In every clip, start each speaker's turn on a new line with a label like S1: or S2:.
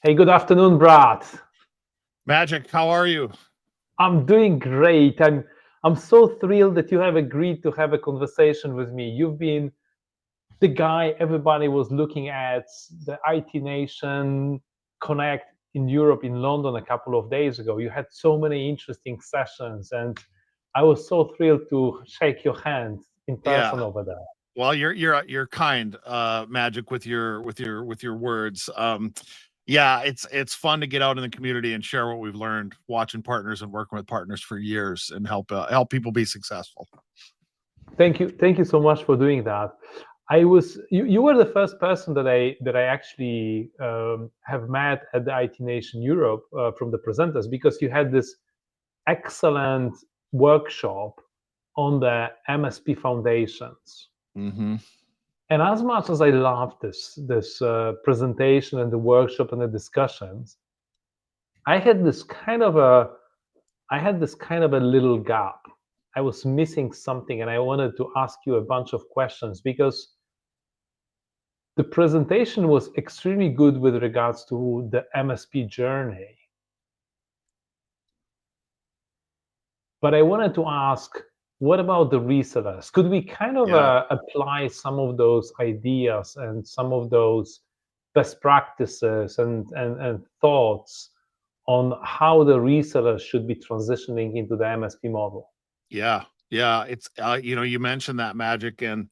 S1: Hey, good afternoon, Brad.
S2: Magic, how are you?
S1: I'm doing great. I'm so thrilled that you have agreed to have a conversation with me. You've been the guy everybody was looking at, the IT Nation Connect in Europe, in London, a couple of days ago. You had so many interesting sessions, and I was so thrilled to shake your hand in
S2: Yeah.
S1: person over there.
S2: Well, you're kind, Magic, with your words. Yeah, it's fun to get out in the community and share what we've learned watching partners and working with partners for years and help people be successful.
S1: Thank you so much for doing that. You were the first person that I actually have met at the IT Nation Europe from the presenters, because you had this excellent workshop on the MSP foundations.
S2: Hmm.
S1: And as much as I loved this presentation and the workshop and the discussions, I had this kind of a I had this kind of a little gap. I was missing something, and I wanted to ask you a bunch of questions, because the presentation was extremely good with regards to the MSP journey. But I wanted to ask, what about the resellers? Could we kind of
S2: Yeah.
S1: apply some of those ideas and some of those best practices and thoughts on how the resellers should be transitioning into the MSP model?
S2: Yeah. Yeah. It's you mentioned that, Magic, and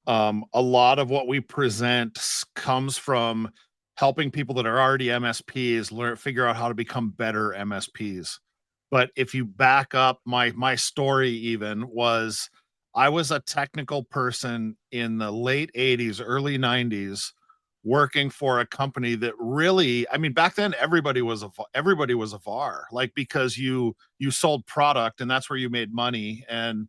S2: a lot of what we present comes from helping people that are already MSPs figure out how to become better MSPs. But if you back up, my story even was, I was a technical person in the late 80s, early 90s, working for a company that really, I mean, back then everybody was a VAR, like, because you sold product and that's where you made money, and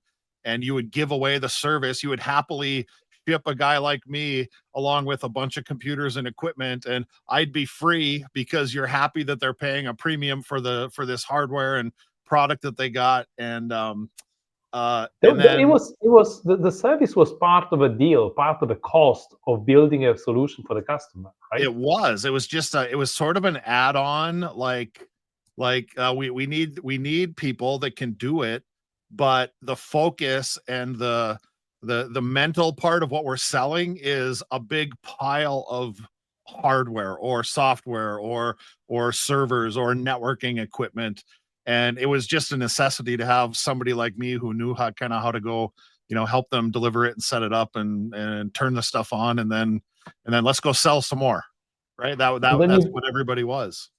S2: you would give away the service. You would happily ship a guy like me along with a bunch of computers and equipment, and I'd be free because you're happy that they're paying a premium for this hardware and product that they got. And
S1: It
S2: then
S1: was the service was part of a deal, part of the cost of building a solution for the customer, right?
S2: it was just it was sort of an add-on, we need people that can do it, but the focus and the mental part of what we're selling is a big pile of hardware or software or servers or networking equipment. And it was just a necessity to have somebody like me who knew how to go, help them deliver it and set it up and turn the stuff on, and then let's go sell some more. Right?
S1: And then
S2: That's
S1: you
S2: what everybody was.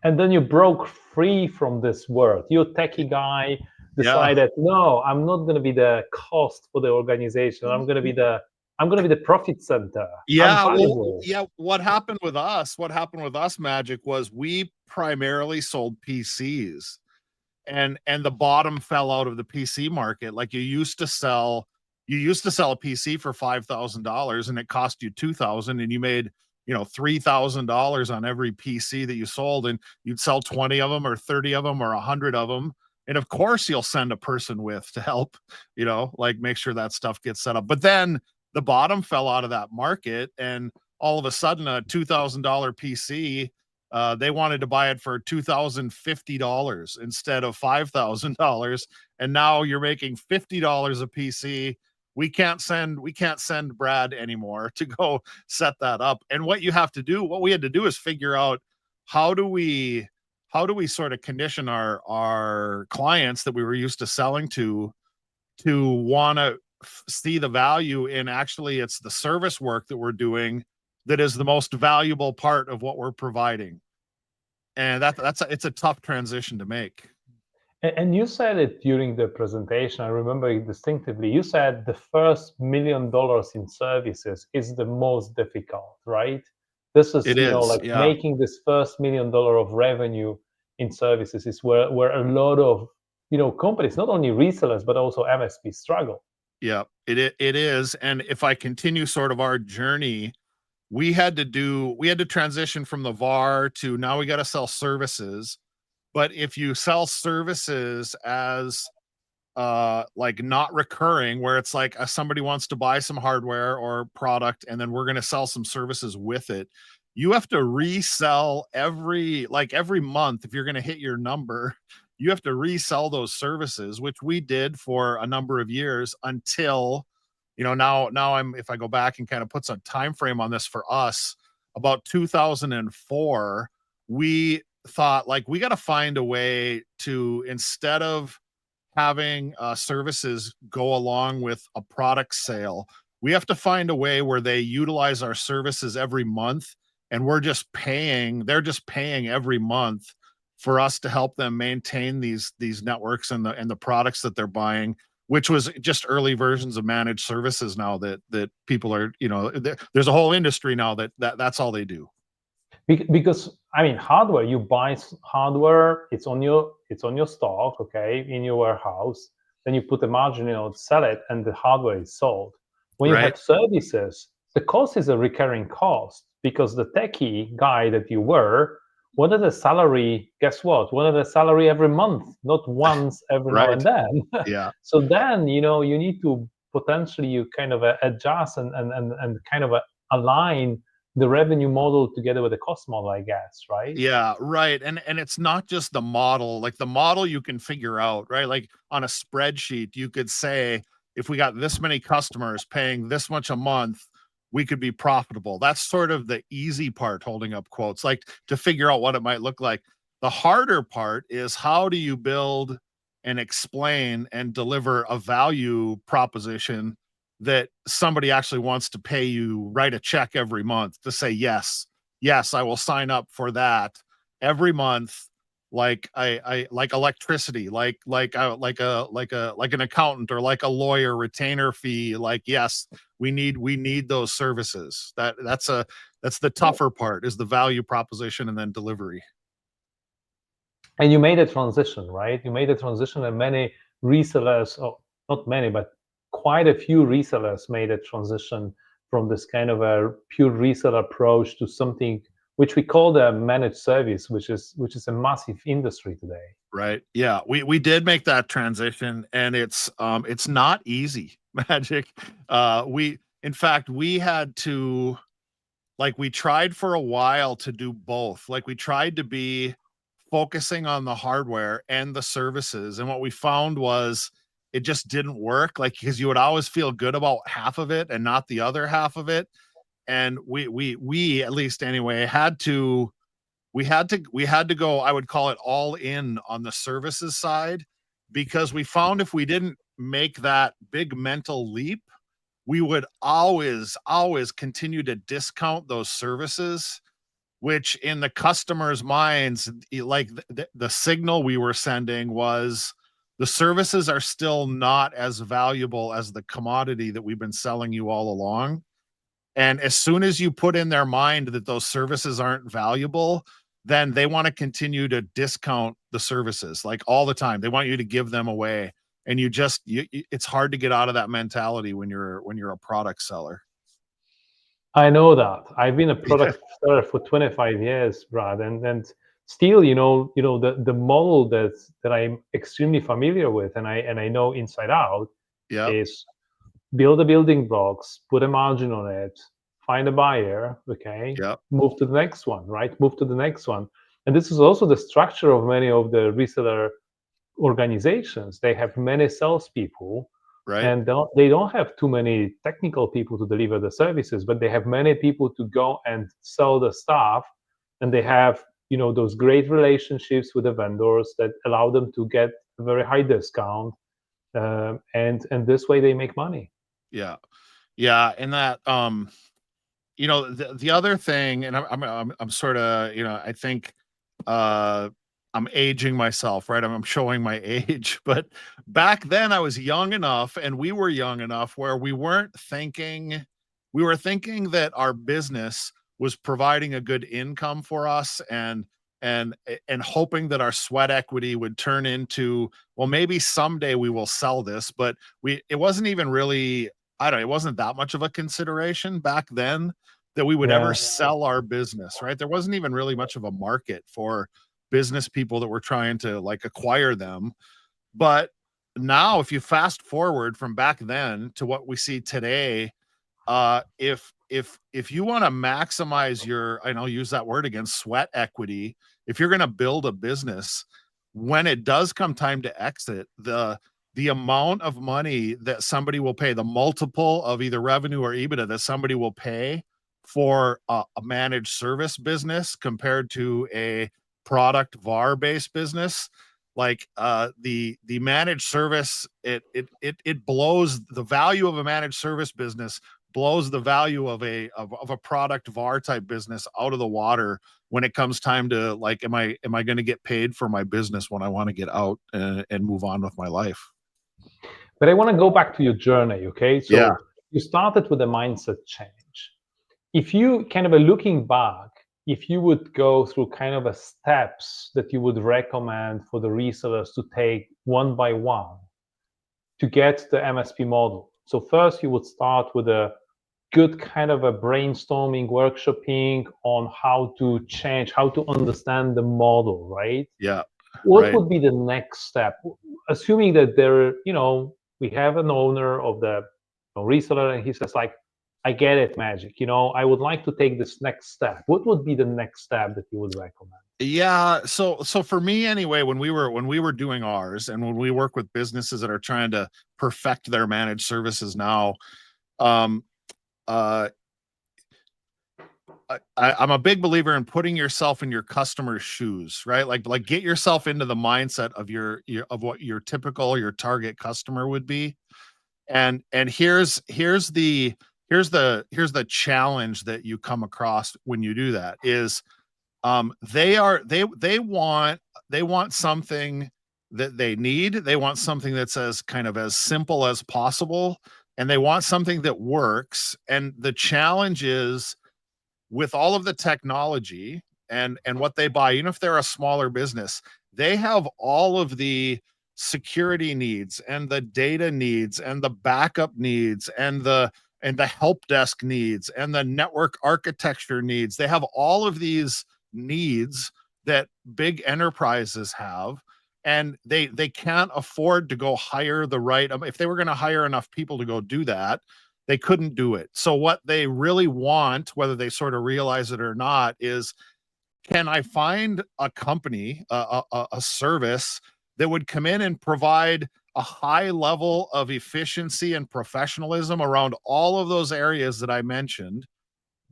S1: and then you broke free from this world. You techie guy
S2: Yeah.
S1: decided, no, I'm not going to be the cost for the organization. I'm going to be the profit center. I'm
S2: Yeah, well,
S1: valuable.
S2: yeah, what happened with us, Magic, was we primarily sold PCs, and the bottom fell out of the PC market. Like, you used to sell a PC for $5,000 and it cost you 2,000, and you made, $3,000 on every PC that you sold, and you'd sell 20 of them or 30 of them or 100 of them. And of course you'll send a person with to help, like, make sure that stuff gets set up. But then the bottom fell out of that market, and all of a sudden a $2,000 PC, they wanted to buy it for $2,050 instead of $5,000, and now you're making $50 a PC. We can't send Brad anymore to go set that up. And what we had to do is figure out, how do we sort of condition our clients that we were used to selling to want to see the value in, actually, it's the service work that we're doing that is the most valuable part of what we're providing. And it's a tough transition to make.
S1: And you said it during the presentation. I remember it distinctively. You said the first $1 million in services is the most difficult, right? This is,
S2: It is,
S1: like
S2: yeah.
S1: making this first $1 million of revenue in services is where a lot of, companies, not only resellers, but also MSP struggle.
S2: Yeah, it is. And if I continue sort of our journey, we had to transition from the VAR to, now we got to sell services. But if you sell services as, like, not recurring, where it's like, somebody wants to buy some hardware or product and then we're going to sell some services with it, you have to resell every month. If you're going to hit your number, you have to resell those services, which we did for a number of years until, now if I go back and kind of put some time frame on this for us, about 2004, we thought like we got to find a way to, instead of having services go along with a product sale, we have to find a way where they utilize our services every month, and they're just paying every month for us to help them maintain these networks and the products that they're buying, which was just early versions of managed services. Now that people are, there's a whole industry now that's all they do.
S1: Because I mean, hardware, you buy hardware, it's on your stock, okay, in your warehouse. Then you put a margin, sell it, and the hardware is sold. When you
S2: Right.
S1: have services, the cost is a recurring cost, because the techie guy that you were, wanted a salary. Guess what? Wanted a salary every month, not once every now and
S2: Right.
S1: then.
S2: Yeah.
S1: So then, you need to potentially you kind of adjust and kind of align the revenue model together with the cost model, I guess, right?
S2: Yeah, right. And it's not just the model. Like the model you can figure out, right? Like on a spreadsheet, you could say, if we got this many customers paying this much a month, we could be profitable. That's sort of the easy part, holding up quotes, like to figure out what it might look like. The harder part is, how do you build and explain and deliver a value proposition that somebody actually wants to pay you, write a check every month to say, yes, I will sign up for that every month. Like I like electricity, like an accountant or like a lawyer retainer fee. Like, yes, we need those services. That's the tougher part, is the value proposition and then delivery.
S1: And you made a transition, right? You made a transition, and many resellers, or not many, but quite a few resellers made a transition from this kind of a pure reseller approach to something which we call the managed service, which is a massive industry today.
S2: Right. Yeah. We did make that transition, and it's not easy, Magic. In fact, we had to, like, we tried for a while to do both. Like, we tried to be focusing on the hardware and the services. And what we found was it just didn't work. Like, because you would always feel good about half of it and not the other half of it. And we at least anyway we had to go, I would call it, all in on the services side, because we found if we didn't make that big mental leap, we would always continue to discount those services, which in the customer's minds, like the signal we were sending was, the services are still not as valuable as the commodity that we've been selling you all along. And as soon as you put in their mind that those services aren't valuable, then they want to continue to discount the services like all the time. They want you to give them away. And it's hard to get out of that mentality when you're a product seller.
S1: I know that. I've been a product seller for 25 years, Brad, and still, the model that I'm extremely familiar with, and I know inside out,
S2: Yeah.
S1: is build the building blocks, put a margin on it, find a buyer, okay,
S2: Yeah.
S1: move to the next one, right? Move to the next one. And this is also the structure of many of the reseller organizations. They have many salespeople,
S2: Right.
S1: and they don't have too many technical people to deliver the services, but they have many people to go and sell the stuff. And they have, those great relationships with the vendors that allow them to get a very high discount. And this way they make money.
S2: Yeah. Yeah. And that, the other thing, and I'm sort of, I think, I'm aging myself, right? I'm showing my age, but back then I was young enough, and we were young enough where we were thinking that our business was providing a good income for us, and hoping that our sweat equity would turn into, well, maybe someday we will sell this. But it wasn't even really, it wasn't that much of a consideration back then that we would ever sell our business, right? There wasn't even really much of a market for business people that were trying to like acquire them. But now, if you fast forward from back then to what we see today, if if you want to maximize your, and I'll use that word again, sweat equity, if you're going to build a business, when it does come time to exit, the amount of money that somebody will pay, the multiple of either revenue or EBITDA that somebody will pay for a managed service business compared to a product VAR based business, like the managed service, it blows the value of a managed service business, blows the value of a product VAR type business out of the water when it comes time to, like, am I going to get paid for my business when I want to get out and move on with my life?
S1: But I want to go back to your journey, okay? So
S2: Yeah.
S1: you started with a mindset change. If you kind of looking back, if you would go through kind of a steps that you would recommend for the resellers to take one by one to get the MSP model. So first you would start with a good kind of a brainstorming, workshopping on how to change, how to understand the model, right?
S2: Yeah.
S1: What
S2: Right.
S1: would be the next step? Assuming that there, we have an owner of the reseller and he says like, I get it, Magic. I would like to take this next step. What would be the next step that you would recommend?
S2: Yeah. So for me anyway, when we were doing ours, and when we work with businesses that are trying to perfect their managed services now, um, uh, I'm a big believer in putting yourself in your customer's shoes, right? Like get yourself into the mindset of your of what your target customer would be. And here's the challenge that you come across when you do that is, they want something that they need. They want something that's as kind of as simple as possible, and they want something that works. And the challenge is, with all of the technology and what they buy, even if they're a smaller business, they have all of the security needs and the data needs and the backup needs and the help desk needs and the network architecture needs. They have all of these needs that big enterprises have, and they can't afford to go hire the right, if they were going to hire enough people to go do that, they couldn't do it. So what they really want, whether they sort of realize it or not, is, can I find a company, a service that would come in and provide a high level of efficiency and professionalism around all of those areas that I mentioned,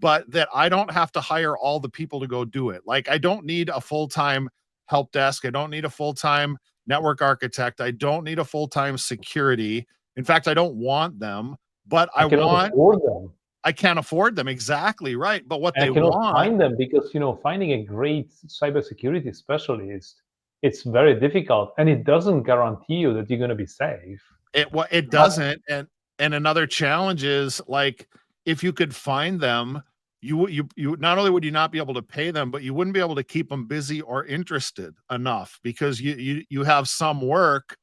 S2: but that I don't have to hire all the people to go do it. Like, I don't need a full-time help desk. I don't need a full-time network architect. I don't need a full-time security. In fact, I don't want them, but
S1: I cannot afford them.
S2: I can't afford them. Exactly right. But what
S1: And
S2: they
S1: I cannot
S2: want,
S1: find them because finding a great cybersecurity specialist, it's very difficult, and it doesn't guarantee you that you're going to be safe.
S2: it
S1: But
S2: doesn't. And another challenge is, like, if you could find them, you not only would you not be able to pay them, but you wouldn't be able to keep them busy or interested enough, because you have some work,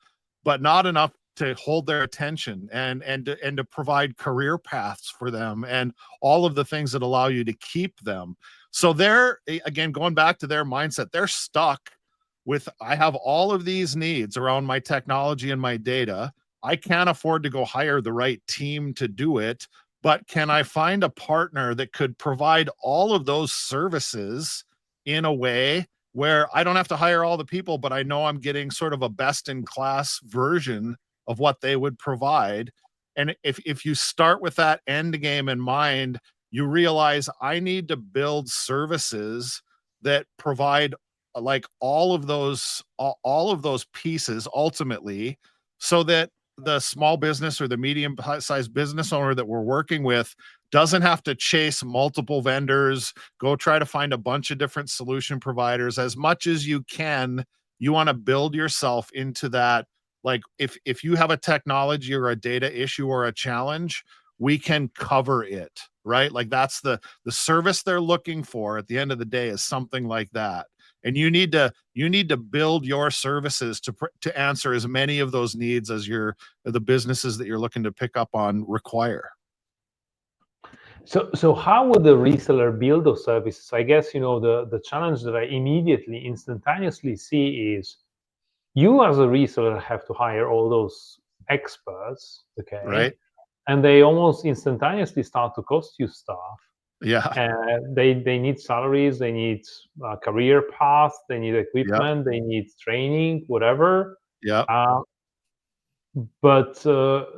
S2: but not enough to hold their attention and to provide career paths for them and all of the things that allow you to keep them. So they're, again, going back to their mindset, they're stuck with, I have all of these needs around my technology and my data. I can't afford to go hire the right team to do it, but can I find a partner that could provide all of those services in a way where I don't have to hire all the people, but I know I'm getting sort of a best in class version of what they would provide. And if you start with that end game in mind, you realize I need to build services that provide, like, all of those pieces ultimately, so that the small business or the medium sized business owner that we're working with doesn't have to chase multiple vendors, go try to find a bunch of different solution providers. As much as you can, you want to build yourself into that. Like, if you have a technology or a data issue or a challenge, we can cover it, right? Like, that's the service they're looking for at the end of the day, is something like that. And you need to build your services to answer as many of those needs as the businesses that you're looking to pick up on require.
S1: so how would the reseller build those services? I guess the challenge that I immediately, instantaneously see is, you as a reseller have to hire all those experts, okay?
S2: Right.
S1: and they almost instantaneously start to cost you stuff.
S2: Yeah.
S1: And they need salaries, they need career paths, they need
S2: Yep.
S1: equipment, they need training, whatever.
S2: Yep.
S1: Uh, but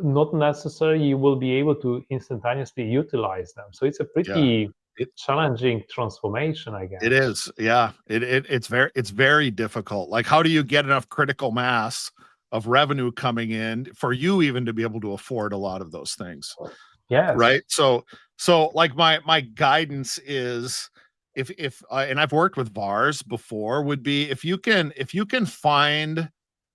S1: not necessarily you will be able to instantaneously utilize them. So it's a
S2: Yeah.
S1: pretty
S2: It
S1: challenging transformation, I
S2: it
S1: guess.
S2: is. Yeah. It's very difficult. Like, how do you get enough critical mass of revenue coming in for you even to be able to afford a lot of those things?
S1: Yes.
S2: Right. So like my guidance is, if and I've worked with VARs before, would be if you can find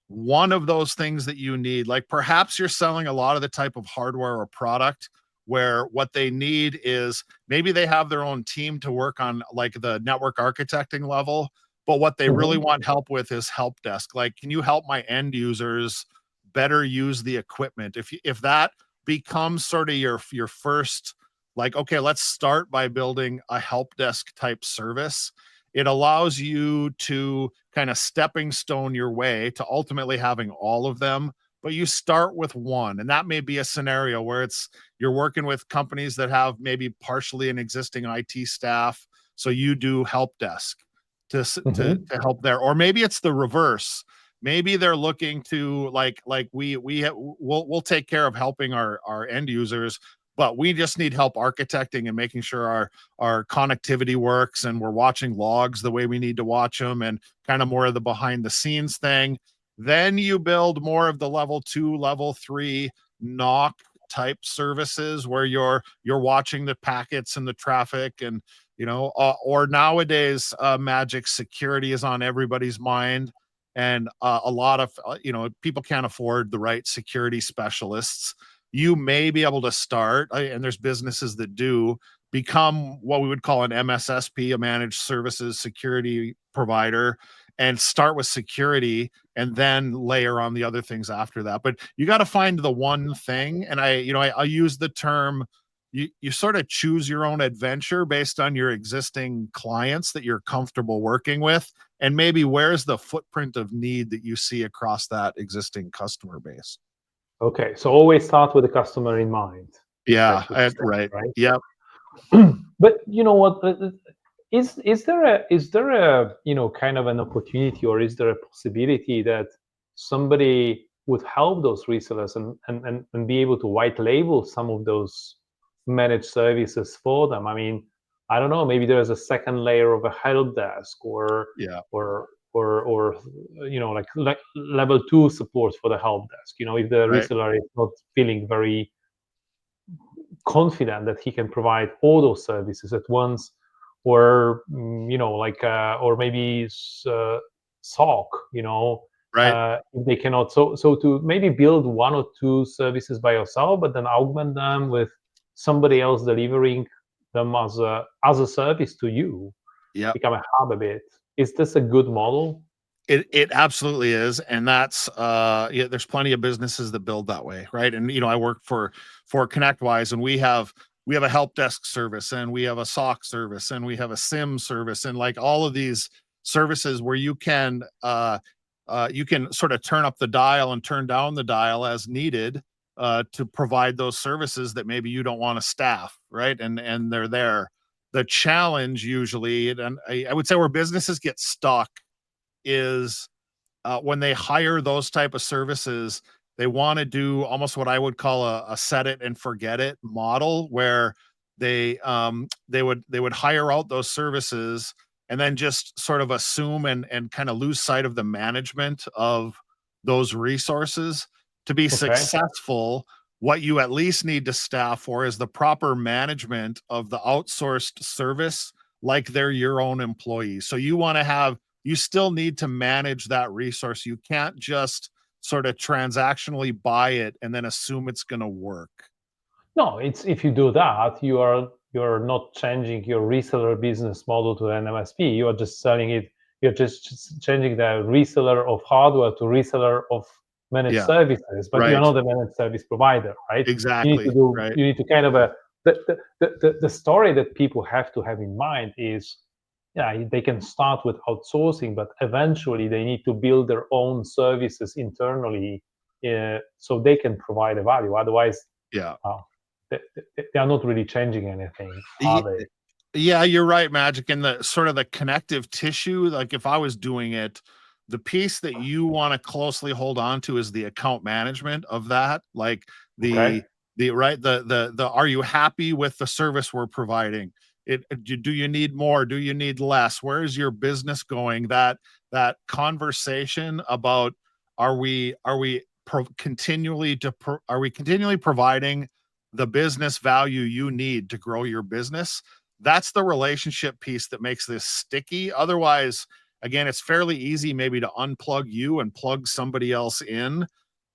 S2: one of those things that you need, like perhaps you're selling a lot of the type of hardware or product where what they need is maybe they have their own team to work on like the network architecting level, but what they really
S1: Mhm.
S2: want help with is help desk. Like, can you help my end users better use the equipment? If that becomes sort of your first, like, okay, let's start by building a help desk type service. It allows you to kind of stepping stone your way to ultimately having all of them, but you start with one. And that may be a scenario where it's you're working with companies that have maybe partially an existing IT staff, so you do help desk
S1: Mhm.
S2: to help there. Or maybe it's the reverse. Maybe they're looking to like we'll take care of helping our end users, but we just need help architecting and making sure our connectivity works, and we're watching logs the way we need to watch them, and kind of more of the behind the scenes thing. Then you build more of the level 2, level 3 knock type services where you're watching the packets and the traffic, and or nowadays, magic security is on everybody's mind, and a lot of people can't afford the right security specialists. You may be able to start, and there's businesses that do become what we would call an MSSP, a managed services security provider, and start with security and then layer on the other things after that. But you got to find the one thing. And I use the term, you sort of choose your own adventure based on your existing clients that you're comfortable working with, and maybe where's the footprint of need that you see across that existing customer base.
S1: Okay. So always start with the customer in mind, I
S2: Yeah,
S1: should say,
S2: right.
S1: right?
S2: Yep.
S1: But you know what? Is there a kind of an opportunity, or is there a possibility that somebody would help those resellers and be able to white label some of those managed services for them? I mean, I don't know, maybe there's a second layer of a help desk,
S2: Yeah.
S1: or like level 2 support for the help desk. If the
S2: Right.
S1: reseller is not feeling very confident that he can provide all those services at once, or or maybe SOC,
S2: Right.
S1: if they cannot. So to maybe build one or two services by yourself, but then augment them with somebody else delivering them as a service to you,
S2: Yep.
S1: become a hub a bit. Is this a good model?
S2: It absolutely is, and that's yeah, there's plenty of businesses that build that way, right? And I work for ConnectWise, and we have a help desk service, and we have a SOC service, and we have a SIM service, and like all of these services where you can sort of turn up the dial and turn down the dial as needed, to provide those services that maybe you don't want to staff, right? And they're there. The challenge usually, and I would say where businesses get stuck is, when they hire those type of services, they want to do almost what I would call a set it and forget it model, where they would hire out those services and then just sort of assume and kind of lose sight of the management of those resources. To be
S1: Okay.
S2: successful, what you at least need to staff for is the proper management of the outsourced service, like they're your own employees. So you still need to manage that resource. You can't just sort of transactionally buy it and then assume it's going to work.
S1: No, it's if you do that, you're not changing your reseller business model to an MSP. You are just selling it. You're just changing the reseller of hardware to reseller of managed
S2: Yeah,
S1: services, but you're
S2: right.
S1: not a managed service provider, right? You need to
S2: Exactly,
S1: do.
S2: right.
S1: You need to kind of the story that people have to have in mind is, yeah, they can start with outsourcing, but eventually they need to build their own services internally, so they can provide a value. Otherwise,
S2: Yeah.
S1: They are not really changing anything, are they?
S2: Yeah, you're right, Magic. And the sort of the connective tissue, like if I was doing it, the piece that you want to closely hold on to is the account management of that. Like
S1: Okay.
S2: the right, the are you happy with the service we're providing? Do you need more? Do you need less? Where is your business going? That conversation about are we continually providing the business value you need to grow your business? That's the relationship piece that makes this sticky. Otherwise, again, it's fairly easy maybe to unplug you and plug somebody else in.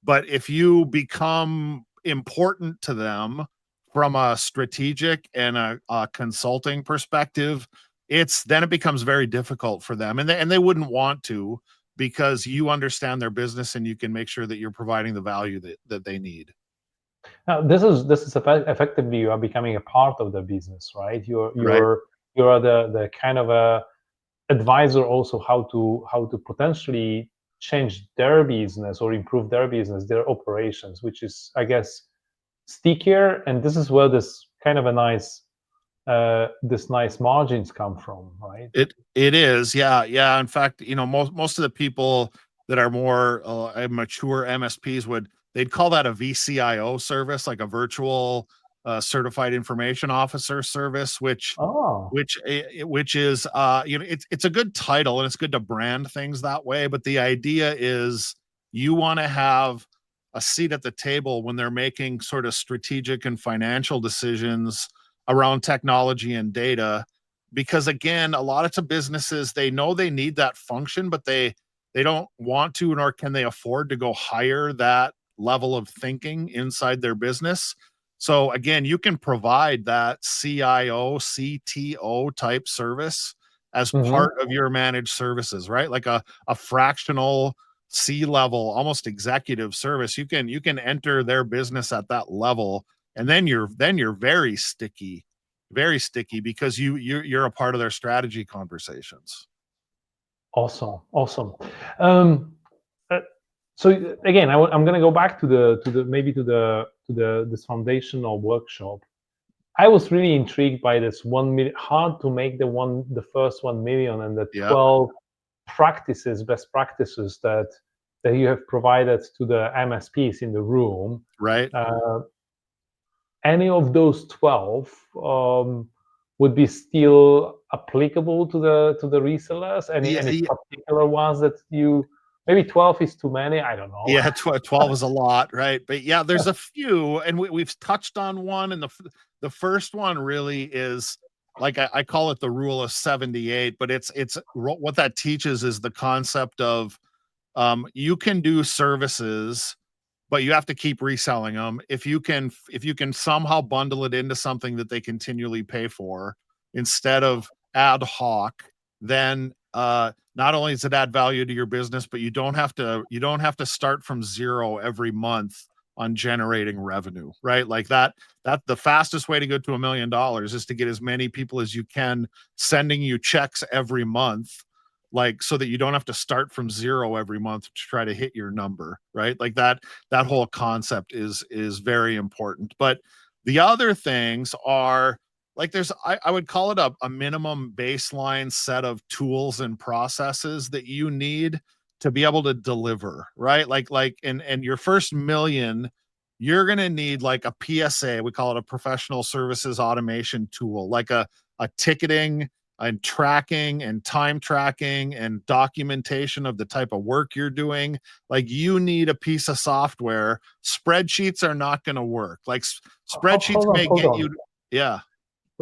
S2: But if you become important to them from a strategic and a consulting perspective, it becomes very difficult for them, and they wouldn't want to, because you understand their business and you can make sure that you're providing the value that they need.
S1: Now, this is effectively you are becoming a part of the business, right?
S2: Right.
S1: You are the kind of a advisor also how to potentially change their business or improve their business, their operations, which is, I guess, stickier. And this is where this kind of a this nice margins come from, right?
S2: It is, yeah, yeah. In fact, most of the people that are more mature MSPs they'd call that a vCIO service, like a virtual certified information officer service,
S1: Oh.
S2: which is it's a good title and it's good to brand things that way. But the idea is you want to have a seat at the table when they're making sort of strategic and financial decisions around technology and data, because again, a lot of businesses, they know they need that function, but they don't want to, nor can they afford to go hire that level of thinking inside their business. So again, you can provide that CIO, CTO type service as
S1: Hmm.
S2: part of your managed services, right? Like a fractional C-level, almost executive service. You can enter their business at that level, and then you're very sticky, because you're a part of their strategy conversations.
S1: Awesome, awesome. Um, uh, so again, I'm going to go back to the maybe to the this foundational workshop. I was really intrigued by this 1 million, hard to make the first 1 million, and the
S2: Yeah,
S1: 12 best practices that you have provided to the MSPs in the room.
S2: right.
S1: Uh, any of those 12 would be still applicable to the resellers? Any
S2: Yeah,
S1: particular ones that you, maybe 12 is too many? I don't know.
S2: yeah, 12 is a lot, right? But yeah, there's a few, and we've touched on one, and the first one really is, like, I call it the rule of 78, but what that teaches is the concept of, you can do services, but you have to keep reselling them. If you can somehow bundle it into something that they continually pay for instead of ad hoc, then not only does it add value to your business, but you don't have to start from zero every month on generating revenue, right? Like that the fastest way to go to $1 million is to get as many people as you can sending you checks every month, like, so that you don't have to start from zero every month to try to hit your number, right? Like that whole concept is very important. But the other things are, like, I would call it a minimum baseline set of tools and processes that you need to be able to deliver, right? Like and your first million, you're gonna need like a PSA, we call it a professional services automation tool, like a ticketing and tracking and time tracking and documentation of the type of work you're doing. Like, you need a piece of software. Spreadsheets are not going to work. Like, spreadsheets may
S1: Hold
S2: get
S1: on.
S2: you. Yeah.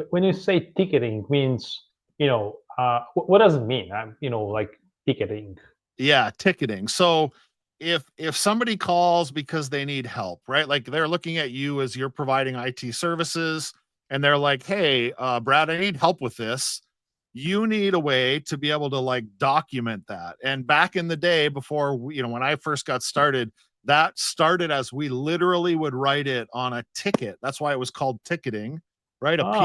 S1: When you say ticketing, means, what does it mean? Like ticketing.
S2: Yeah, ticketing. So if somebody calls because they need help, right? Like, they're looking at you as you're providing IT services, and they're like, "Hey, Brad, I need help with this." You need a way to be able to, like, document that. And back in the day, before when I first got started, that started as we literally would write it on a ticket. That's why it was called ticketing, right?
S1: Ah,
S2: A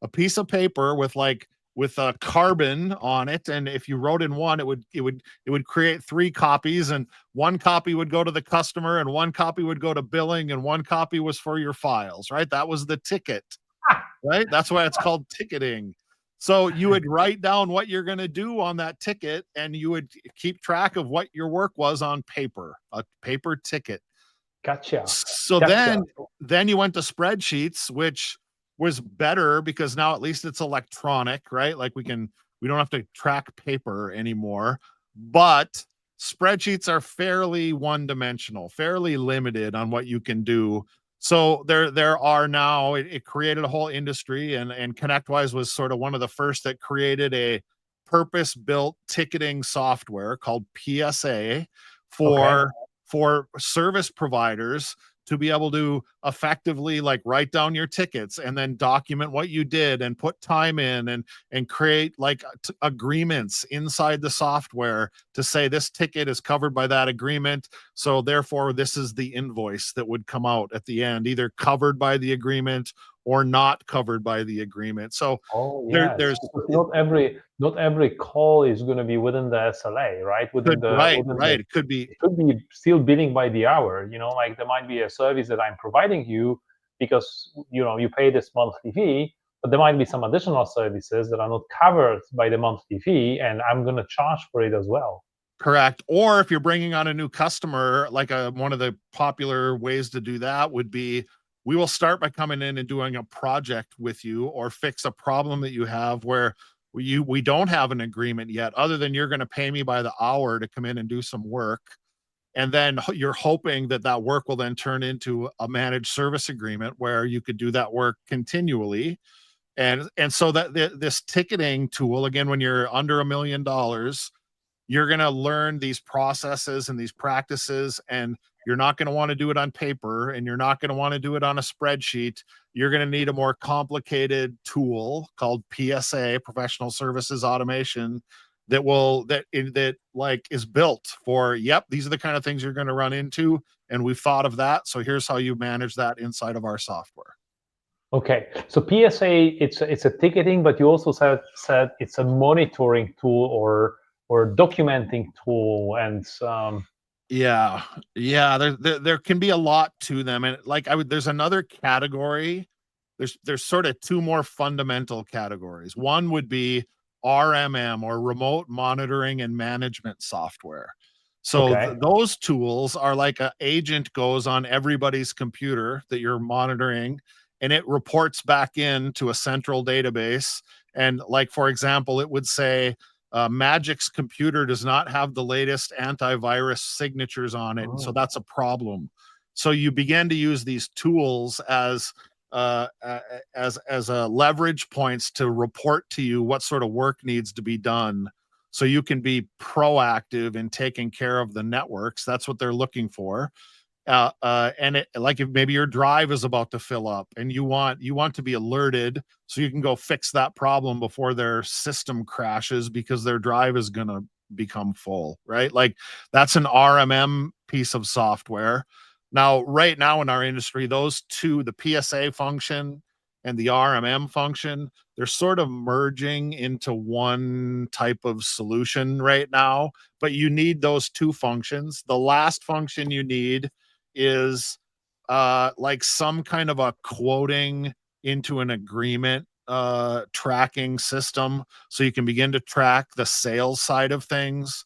S2: piece of paper with, like, with a carbon on it, and if you wrote in one, it would create 3 copies, and 1 copy would go to the customer, and 1 copy would go to billing, and 1 copy was for your files, right? That was the ticket, right? That's why it's called ticketing. So you would write down what you're going to do on that ticket, and you would keep track of what your work was on paper, a paper ticket.
S1: Gotcha.
S2: So
S1: Gotcha.
S2: then you went to spreadsheets, which was better because now at least it's electronic, right? Like we don't have to track paper anymore. But spreadsheets are fairly one-dimensional, fairly limited on what you can do. So there are now, it created a whole industry, and ConnectWise was sort of one of the first that created a purpose-built ticketing software called PSA
S1: Okay.
S2: for service providers to be able to effectively like write down your tickets and then document what you did and put time in and create like agreements inside the software to say this ticket is covered by that agreement, so therefore this is the invoice that would come out at the end, either covered by the agreement or not covered by the agreement. So
S1: Oh yes,
S2: there's
S1: because not every call is going to be within the SLA, right? Within
S2: could
S1: the
S2: right,
S1: within the
S2: right, it could be
S1: it could be still billing by the hour. Like there might be a service that I'm providing you because you pay this monthly fee, but there might be some additional services that are not covered by the monthly fee, and I'm going to charge for it as well.
S2: correct. Or if you're bringing on a new customer, like one of the popular ways to do that would be, we will start by coming in and doing a project with you or fix a problem that you have where we don't have an agreement yet, other than you're going to pay me by the hour to come in and do some work. And then you're hoping that that work will then turn into a managed service agreement where you could do that work continually. And so that this ticketing tool, again, when you're under $1 million, you're going to learn these processes and these practices, and you're not going to want to do it on paper, and you're not going to want to do it on a spreadsheet. You're going to need a more complicated tool called PSA, professional services automation, that like is built for, yep, these are the kind of things you're going to run into, and we've thought of that, so here's how you manage that inside of our software.
S1: Okay, so PSA, it's a ticketing, but you also said it's a monitoring tool or documenting tool, and
S2: Yeah. Yeah, there can be a lot to them, and, like, there's another category. There's sort of 2 more fundamental categories. One would be RMM, or remote monitoring and management software. So,
S1: okay.
S2: those tools are like a agent goes on everybody's computer that you're monitoring, and it reports back into a central database, and, like, for example, it would say, Magic's computer does not have the latest antivirus signatures on it, and so
S1: Oh,
S2: that's a problem. So you begin to use these tools as a leverage points to report to you what sort of work needs to be done, so you can be proactive in taking care of the networks. That's what they're looking for. And it, like, if maybe your drive is about to fill up and you want to be alerted so you can go fix that problem before their system crashes because their drive is going to become full, right? Like, that's an RMM piece of software. Now, right now in our industry, those two, the PSA function and the RMM function, they're sort of merging into one type of solution right now, but you need those 2 functions. The last function you need is like some kind of a quoting into an agreement tracking system, so you can begin to track the sales side of things,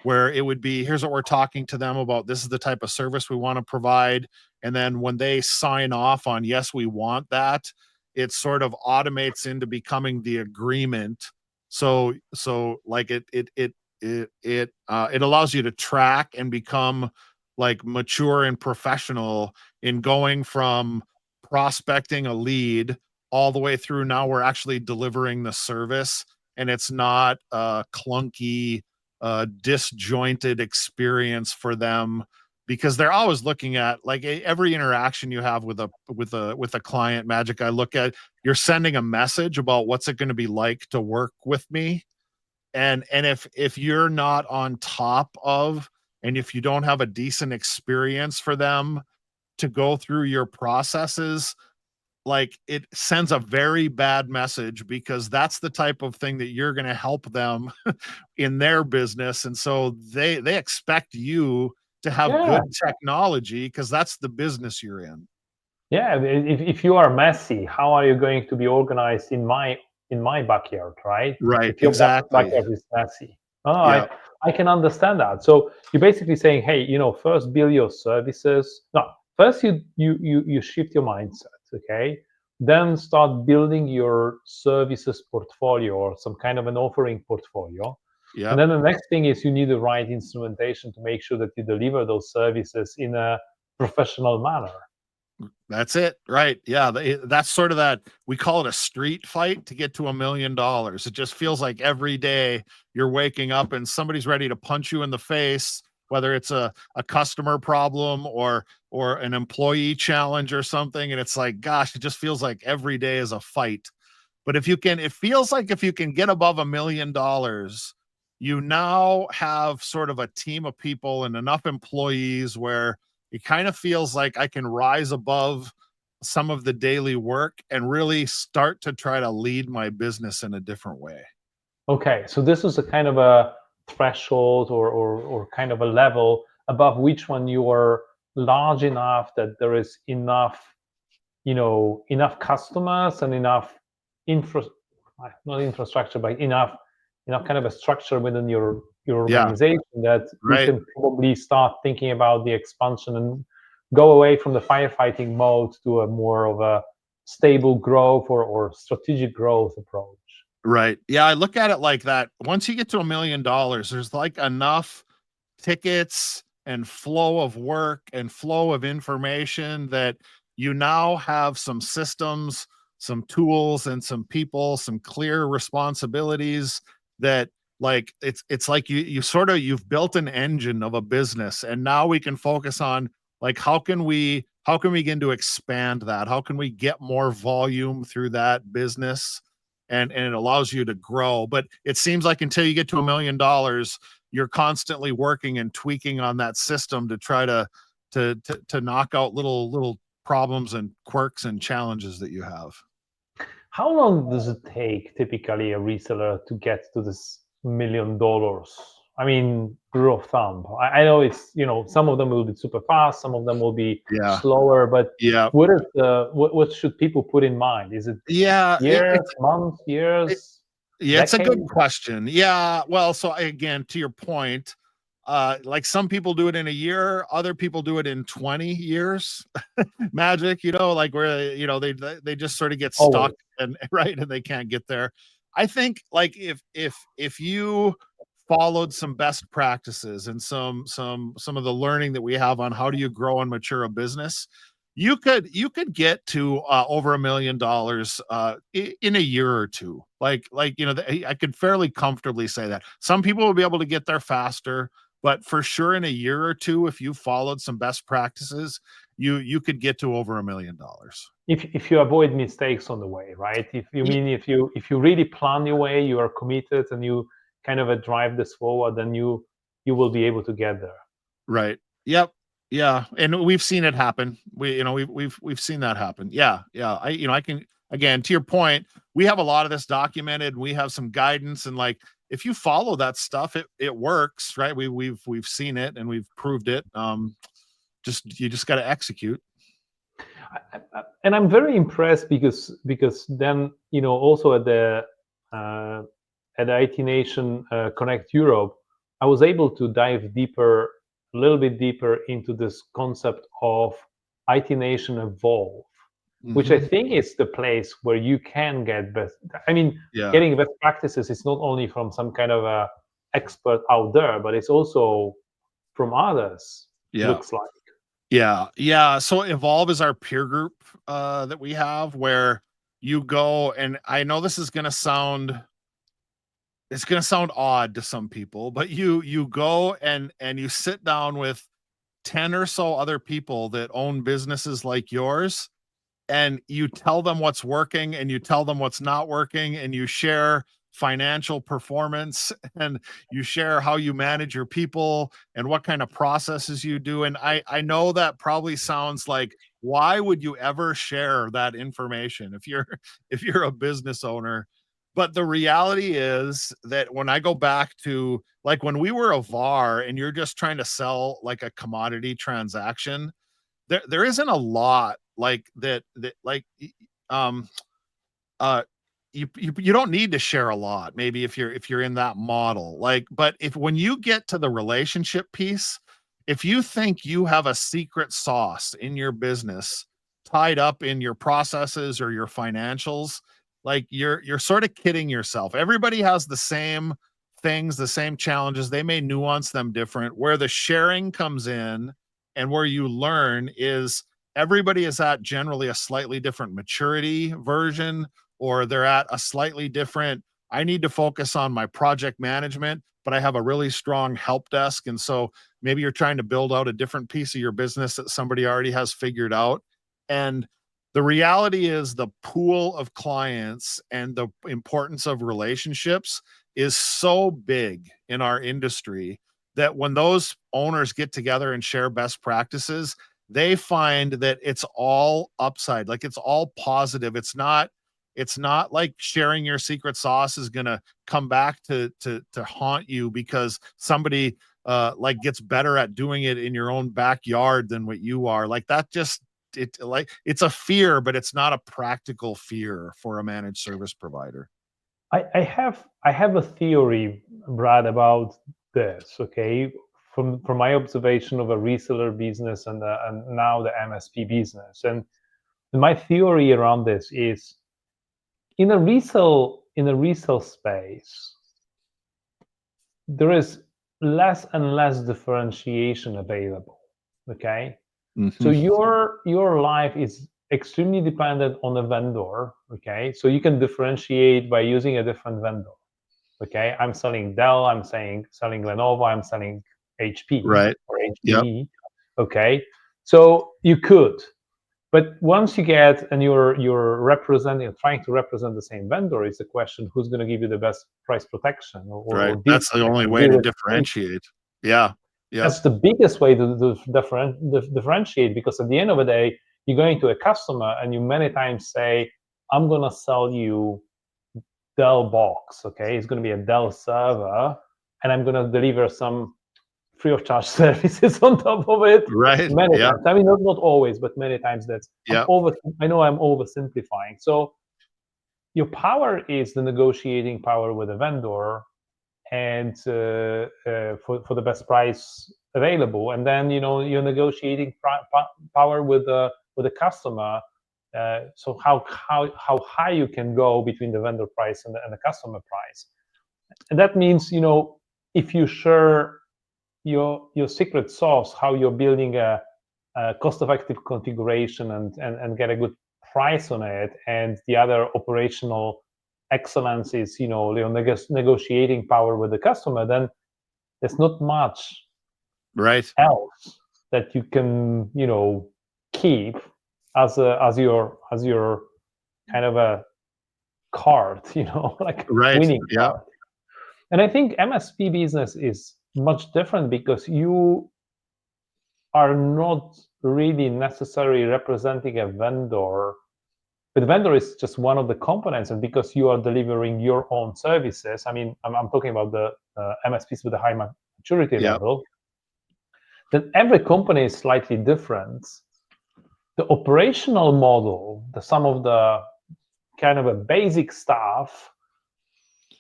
S2: where it would be, here's what we're talking to them about, this is the type of service we want to provide, and then when they sign off on yes, we want that, it sort of automates into becoming the agreement. So like it allows you to track and become like mature and professional in going from prospecting a lead all the way through, now we're actually delivering the service, and it's not a clunky disjointed experience for them, because they're always looking at, like, every interaction you have with a client, Magic, I look at, you're sending a message about what's it going to be like to work with me, and if you're not on top of, and if you don't have a decent experience for them to go through your processes, like it sends a very bad message, because that's the type of thing that you're going to help them in their business. And so they expect you to have
S1: Yeah,
S2: good technology, because that's the business you're in.
S1: yeah. If you are messy, how are you going to be organized in my backyard, right?
S2: Right,
S1: If your
S2: exactly.
S1: backyard is messy. Oh,
S2: Yeah,
S1: I can understand that. So you're basically saying, hey, first build your services. No, first you shift your mindset, okay? Then start building your services portfolio or some kind of an offering portfolio. And
S2: yep.
S1: then the next thing is you need the right instrumentation to make sure that you deliver those services in a professional manner.
S2: That's it. Right. Yeah. That's sort of that. We call it a street fight to get to $1 million. It just feels like every day you're waking up and somebody's ready to punch you in the face, whether it's a customer problem or an employee challenge or something. And it's like, gosh, it just feels like every day is a fight. But it feels like if you can get above $1 million, you now have sort of a team of people and enough employees where it kind of feels like I can rise above some of the daily work and really start to try to lead my business in a different way.
S1: Okay, so this is a kind of a threshold or kind of a level above which one you are large enough that there is enough, enough customers and enough infra, not infrastructure, but enough kind of a structure within your
S2: Yeah,
S1: organization that you
S2: right.
S1: can probably start thinking about the expansion and go away from the firefighting mode to a more of a stable growth or strategic growth approach.
S2: Right. Yeah, I look at it like that. Once you get to $1 million, there's like enough tickets and flow of work and flow of information that you now have some systems, some tools, and some people, some clear responsibilities that, like, it's like you've built an engine of a business, and now we can focus on, like, how can we begin to expand that? How can we get more volume through that business? And it allows you to grow. But it seems like until you get to $1 million, you're constantly working and tweaking on that system to try to knock out little problems and quirks and challenges that you have.
S1: How long does it take typically a reseller to get to this $1 million? I mean, rule of thumb. I know it's, some of them will be super fast, some of them will be
S2: Yeah.
S1: slower, but
S2: Yeah.
S1: what should people put in mind? Is it
S2: Yeah.
S1: years, months,
S2: It
S1: years,
S2: Yeah, it's a good
S1: decades?
S2: question. Yeah, well, so again, to your point, like some people do it in a year, other people do it in 20 years. Magic, like where they just sort of get stuck
S1: Always.
S2: and right, and they can't get there. I think, like, if you followed some best practices and some of the learning that we have on how do you grow and mature a business, you could get to over $1 million in a year or two. I could fairly comfortably say that. Some people will be able to get there faster, but for sure in a year or two, if you followed some best practices, you could get to over $1 million.
S1: If you avoid mistakes on the way, right?
S2: Ye-
S1: If you really plan your way, you are committed and you kind of drive this forward, then you will be able to get there.
S2: Right. Yep. Yeah, and we've seen it happen. We've seen that happen. Yeah, yeah. I can, again, to your point, we have a lot of this documented. We have some guidance, and, like, if you follow that stuff, it works, right? We've seen it and we've proved it. You just got to execute.
S1: And I'm very impressed because then also uh, at the IT Nation Connect Europe, I was able to dive deeper, a little bit deeper into this concept of IT Nation Evolve, which I
S2: Hmm.
S1: think is the place where you can get best. I mean,
S2: Yeah.
S1: getting best practices is not only from some kind of a expert out there, but it's also from others.
S2: Yeah.
S1: Looks like.
S2: Yeah, yeah. So Evolve is our peer group that we have, where you go, and I know this is gonna sound odd to some people, but you go and you sit down with 10 or so other people that own businesses like yours, and you tell them what's working and you tell them what's not working, and you share financial performance and you share how you manage your people and what kind of processes you do. And I know that probably sounds like why would you ever share that information if you're if you're a business owner? But the reality is that when I go back to like when we were a VAR and you're just trying to sell like a commodity transaction, there isn't a lot like that like um uh you don't need to share a lot maybe if you're in that model, like, but if when you get to the relationship piece, if you think you have a secret sauce in your business tied up in your processes or your financials, like you're sort of kidding yourself. Everybody has the same things, the same challenges. They may nuance them different. Where the sharing comes in and where you learn is everybody is at generally a slightly different maturity version, or they're at a slightly different, I need to focus on my project management, but I have a really strong help desk. And so maybe you're trying to build out a different piece of your business that somebody already has figured out. And the reality is the pool of clients and the importance of relationships is so big in our industry that when those owners get together and share best practices, they find that it's all upside, like it's all positive. It's not like sharing your secret sauce is going to come back to haunt you because somebody like gets better at doing it in your own backyard than what you are. Like that just it like it's a fear, but it's not a practical fear for a managed service provider.
S1: I have a theory, Brad, about this. Okay, from my observation of a reseller business and now the MSP business, and my theory around this is in a resale space, there is less and less differentiation available. Okay, so
S2: Mhm.
S1: your life is extremely dependent on a vendor. Okay, so you can differentiate by using a different vendor. Okay, I'm selling Dell, I'm selling Lenovo, I'm selling HP
S2: Right.
S1: or
S2: Yep.
S1: HPE. Okay, so you could, but once you get and you're representing, trying to represent the same vendor, it's a question who's going to give you the best price protection
S2: Right.
S1: or deal
S2: That's the only
S1: protection,
S2: way to
S1: deal.
S2: differentiate. Yeah. Yep.
S1: That's the biggest way to differentiate, because at the end of the day, you're going to a customer and you many times say, I'm going to sell you Dell box. Okay, it's going to be a Dell server, and I'm going to deliver some free of charge services on top of it.
S2: Right.
S1: Many
S2: Yep.
S1: times, I mean, not always, but many times.
S2: Yep.
S1: I know I'm oversimplifying. So your power is the negotiating power with a vendor, and for the best price available, and then you're negotiating power with the customer. So how high you can go between the vendor price and the customer price, and that means if you share your secret sauce, how you're building a cost-effective configuration and get a good price on it, and the other operational excellence is your negotiating power with the customer, then there's not much
S2: Right.
S1: else that you can keep as your kind of a card, like
S2: Right.
S1: winning
S2: Yep.
S1: card. And I think MSP business is much different because you are not really necessarily representing a vendor, but the vendor is just one of the components. And because you are delivering your own services, I mean, I'm talking about the MSPs with a high maturity
S2: Yep.
S1: level, then every company is slightly different. The operational model, some of the kind of a basic stuff,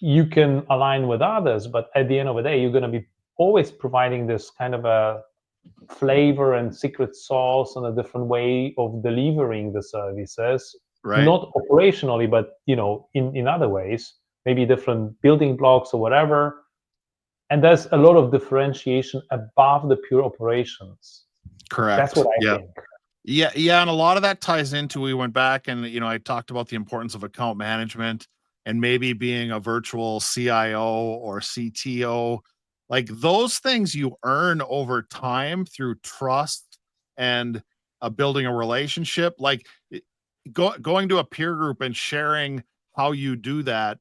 S1: you can align with others, but at the end of the day, you're going to be always providing this kind of a flavor and secret sauce and a different way of delivering the services,
S2: Right.
S1: not operationally, but in other ways, maybe different building blocks or whatever. And there's a lot of differentiation above the pure operations. That's
S2: Correct.
S1: what I
S2: Yeah.
S1: think.
S2: Yeah, yeah, and a lot of that ties into, we went back and I talked about the importance of account management and maybe being a virtual CIO or CTO. Like those things you earn over time through trust and building a relationship. Like going to a peer group and sharing how you do that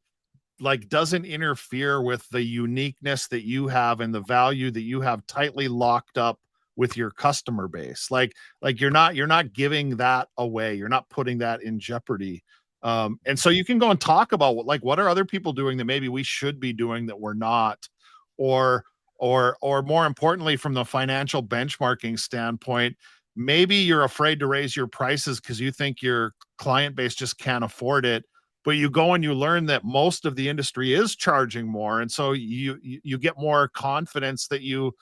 S2: like doesn't interfere with the uniqueness that you have and the value that you have tightly locked up with your customer base. Like you're not giving that away. You're not putting that in jeopardy. And so you can go and talk about what are other people doing that maybe we should be doing that we're not, or or more importantly, from the financial benchmarking standpoint, maybe you're afraid to raise your prices because you think your client base just can't afford it. But you go and you learn that most of the industry is charging more, and so you get more confidence that you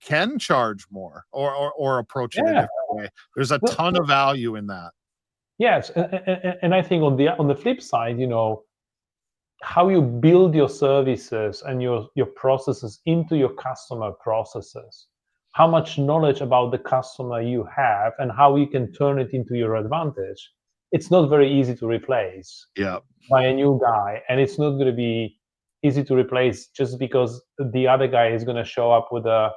S2: can charge more, or approach it a
S1: Yeah.
S2: different way. There's a
S1: No,
S2: ton of value in that.
S1: yes, and I think on the flip side, how you build your services and your processes into your customer processes, how much knowledge about the customer you have, and how you can turn it into your advantage. It's not very easy to replace
S2: Yeah,
S1: by a new guy, and it's not going to be easy to replace just because the other guy is going to show up with a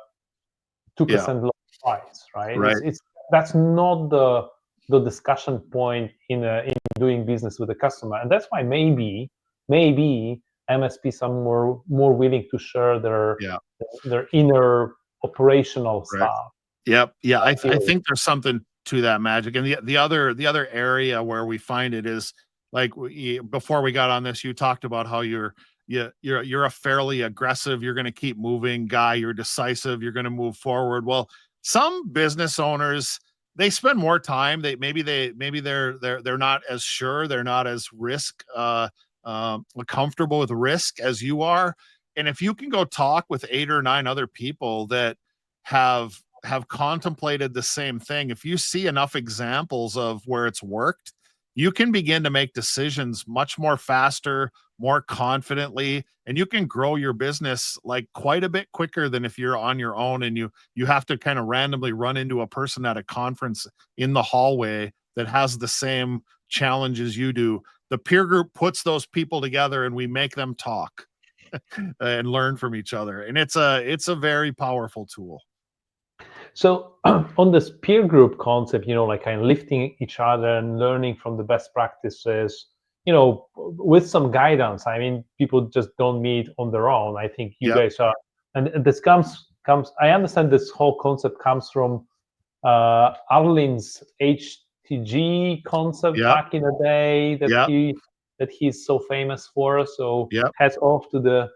S2: yeah,
S1: 2% lower price, right?
S2: right.
S1: It's That's not the discussion point in doing business with the customer, and that's why maybe MSPs are more willing to share
S2: Yeah,
S1: their inner operational
S2: right.
S1: stuff.
S2: Yep. Yeah, I
S1: Really.
S2: think there's something to that magic. And the other area where we find it is like before we got on this, you talked about how you're a fairly aggressive, you're going to keep moving guy, you're decisive, you're going to move forward. Well, some business owners, they spend more time. They're not as sure, they're not as comfortable with risk as you are. And if you can go talk with 8 or 9 other people that have contemplated the same thing, if you see enough examples of where it's worked, you can begin to make decisions much more faster, more confidently, and you can grow your business like quite a bit quicker than if you're on your own and you have to kind of randomly run into a person at a conference in the hallway that has the same challenges you do. The peer group puts those people together and we make them talk and learn from each other. And it's a very powerful tool.
S1: So on this peer group concept, like kind of lifting each other and learning from the best practices, with some guidance. I mean, people just don't meet on their own. I think you
S2: Yep.
S1: guys are, and this comes. I understand this whole concept comes from Arlin's HTG concept
S2: Yep.
S1: back in the day
S2: Yep.
S1: that he's so famous for. So
S2: Yep.
S1: hats off to the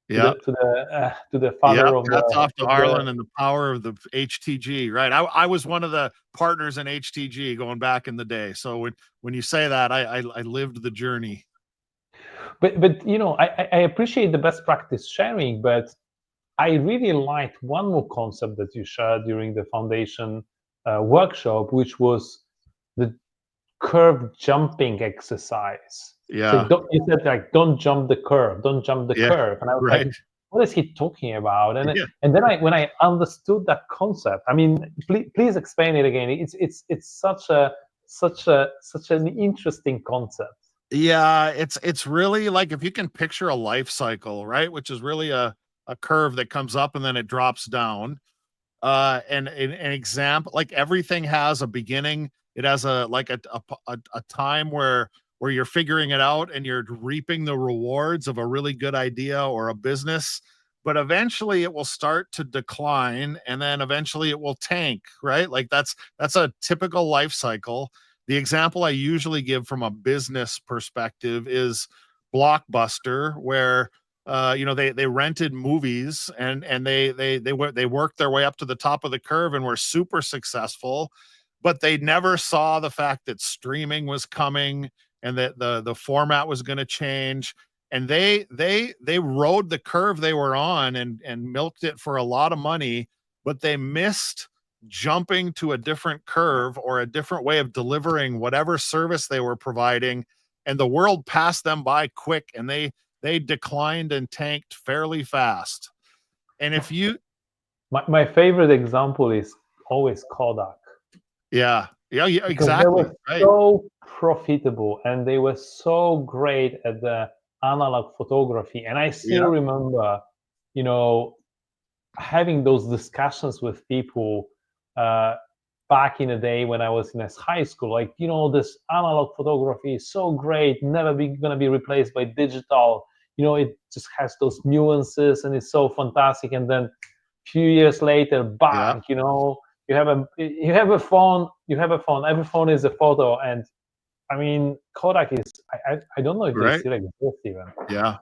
S2: Yep.
S1: to the
S2: Yep.
S1: father of
S2: Hats
S1: the
S2: off to Arlen and the power of the HTG. Right. I was one of the partners in HTG going back in the day. So when you say that, I lived the journey.
S1: But I appreciate the best practice sharing, but I really liked one more concept that you shared during the foundation workshop, which was the curve jumping exercise. So
S2: Yeah.
S1: you said like, don't jump the curve, don't jump the
S2: Yeah.
S1: curve, and I was like,
S2: Right.
S1: what is he talking about?
S2: Yeah.
S1: And then when I understood that concept, I mean, please explain it again. It's such an interesting concept.
S2: Yeah, it's really like if you can picture a life cycle, right? Which is really a curve that comes up and then it drops down. And an example, like everything has a beginning. It has a time where you're figuring it out and you're reaping the rewards of a really good idea or a business, but eventually it will start to decline and then eventually it will tank, right? Like that's a typical life cycle. The example I usually give from a business perspective is Blockbuster, where they rented movies and they worked their way up to the top of the curve and were super successful, but they never saw the fact that streaming was coming and that the format was going to change, and they rode the curve they were on and milked it for a lot of money, but they missed jumping to a different curve or a different way of delivering whatever service they were providing, and the world passed them by quick and they declined and tanked fairly fast. And if you
S1: My favorite example is always Kodak,
S2: yeah, yeah, yeah,
S1: because they
S2: exactly,
S1: were
S2: right.
S1: so profitable and they were so great at the analog photography. And I still
S2: Yeah,
S1: remember, you know, having those discussions with people uh, back in the day when I was in high school. Like, this analog photography is so great, never gonna be replaced by digital. It just has those nuances and it's so fantastic. And then few years later,
S2: yeah,
S1: bang, you have a phone. Every phone is a photo, and I mean, Kodak is. I don't know if they
S2: Right?
S1: still exist even.
S2: Yeah.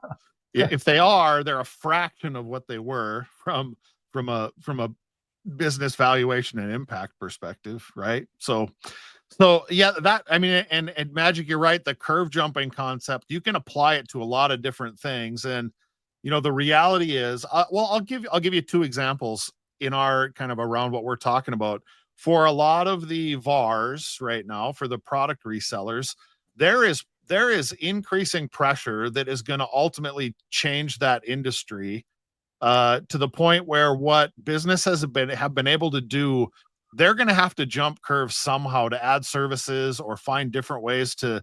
S2: If they are, they're a fraction of what they were from a business valuation and impact perspective, right? So yeah, that I mean, and Magic, you're right. The curve jumping concept, you can apply it to a lot of different things, and the reality is, well, I'll give you two examples in our kind of around what we're talking about. For a lot of the VARs right now, for the product resellers, there is increasing pressure that is going to ultimately change that industry, to the point where what businesses have been able to do, they're going to have to jump curves somehow to add services or find different ways to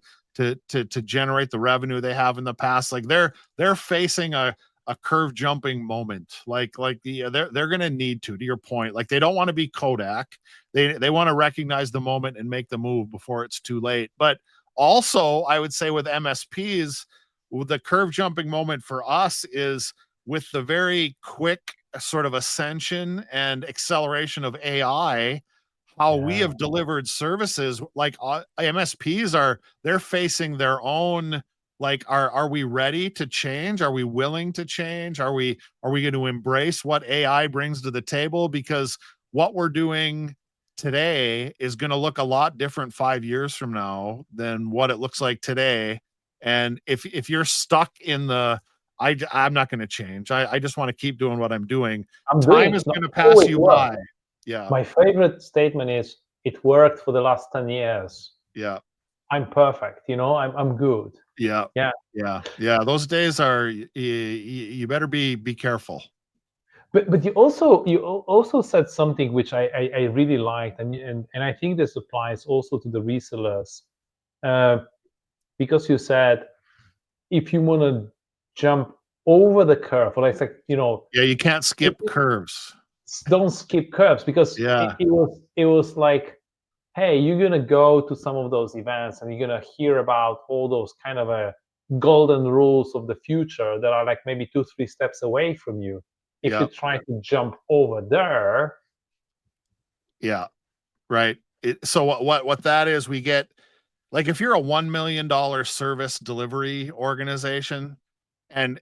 S2: generate the revenue they have in the past. Like they're facing a curve jumping moment. They're going to need to your point. Like they don't want to be Kodak. They want to recognize the moment and make the move before it's too late. But also, I would say with MSPs, the curve jumping moment for us is with the very quick sort of ascension and acceleration of AI, how we
S1: Yeah.
S2: have delivered services like MSPs they're facing their own, like, are we ready to change? Are we willing to change? Are we going to embrace what AI brings to the table? Because what we're doing today is going to look a lot different 5 years from now than what it looks like today. And if you're stuck in I'm not going to change. I just want to keep doing what I'm doing.
S1: I'm doing
S2: Time
S1: it.
S2: is
S1: No,
S2: going to
S1: oh,
S2: pass
S1: it
S2: you
S1: worked.
S2: by. Yeah.
S1: My favorite statement is, "It worked for the last 10 years.
S2: Yeah.
S1: I'm perfect. I'm good."
S2: Yeah.
S1: Yeah.
S2: Yeah. Yeah. Those days are, you better be careful.
S1: But you also said something which I really liked, and I think this applies also to the resellers, uh, because you said if you want to jump over the curve, or like
S2: Yeah. You can't skip curves.
S1: don't skip curves, because it,
S2: Yeah.
S1: it was it was like, hey, you're gonna go to some of those events and you're gonna hear about all those kind of golden rules of the future that are like maybe 2-3 steps away from you. If you
S2: Yeah.
S1: try to jump over there,
S2: Yeah. Right. So what that is, we get, like, if you're a $1 million service delivery organization, and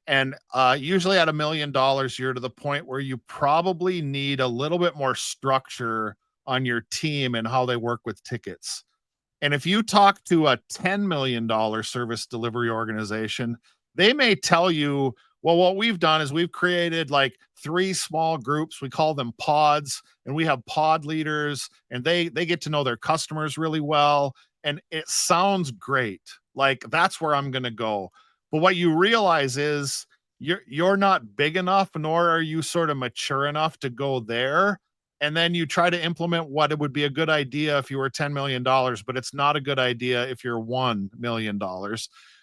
S2: usually at $1 million, you're to the point where you probably need a little bit more structure on your team and how they work with tickets. And if you talk to a $10 million service delivery organization, they may tell you, well, what we've done is we've created like 3 small groups. We call them pods, and we have pod leaders, and they get to know their customers really well. And it sounds great. Like that's where I'm going to go. But what you realize is you're not big enough, nor are you sort of mature enough to go there. And then you try to implement what it would be a good idea if you were $10 million, but it's not a good idea if you're $1 million.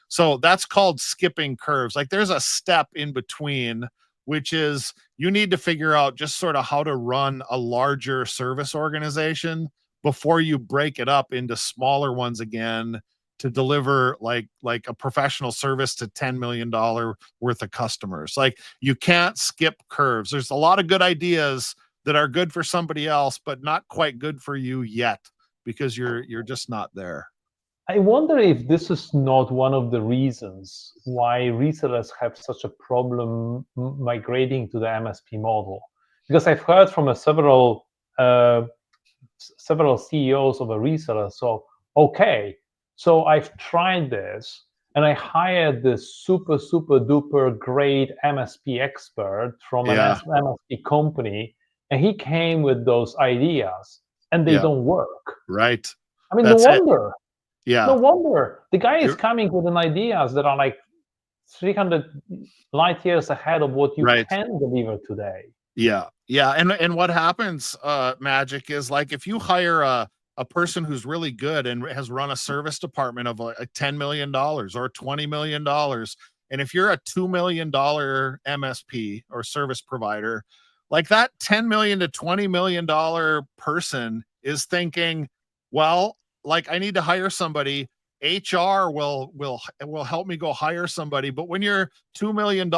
S2: So that's called skipping curves. Like there's a step in between, which is you need to figure out just sort of how to run a larger service organization before you break it up into smaller ones again to deliver like a professional service to $10 million worth of customers. Like you can't skip curves. There's a lot of good ideas that are good for somebody else, but not quite good for you yet because you're just not there.
S1: I wonder if this is not one of the reasons why resellers have such a problem migrating to the MSP model. Because I've heard from several CEOs of a reseller. So, okay, so I've tried this and I hired this super, super duper great MSP expert from an
S2: Yeah.
S1: MSP company, and he came with those ideas and they
S2: Yeah.
S1: don't work.
S2: Right.
S1: I mean, no
S2: That's it.
S1: wonder. No
S2: Yeah.
S1: wonder. The guy is
S2: You're
S1: coming with an ideas that are like 300 light years ahead of what you
S2: right.
S1: can deliver today.
S2: Yeah. Yeah. And what happens, Magic, is like if you hire a person who's really good and has run a service department of like $10 million or $20 million, and if you're a $2 million MSP or service provider, like that 10 million to $20 million person is thinking, well, like I need to hire somebody. HR will help me go hire somebody. But when you're $2 million,